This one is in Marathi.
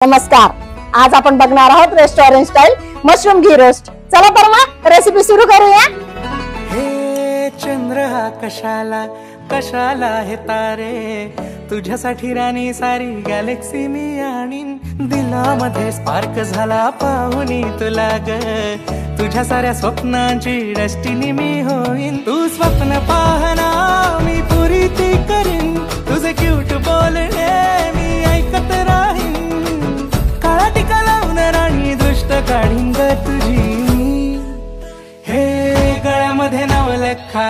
नमस्कार। आज आपण बघणार आहोत रेस्टॉरंट स्टाईल मशरूम घी रोस्ट। चला तर मग रेसिपी सुरू करूया। हे चंद्र हा कशाला कशाला हे तारे, तुझ्यासाठी राणी सारी गॅलेक्सी मी आणीन। दिलामध्ये स्पार्क झाला पाहुनी तुला ग, तुझ्या साऱ्या स्वप्नांची डेस्टिनी मी होईन। तू स्वप्न पाहना मी पुरी ती करीन, तुझे क्यूट बोलणे मी ऐकत राहीन। काळा टिका लावून राणी दृष्ट काढीन ग तुझी, हे गळ्यामध्ये नवलखा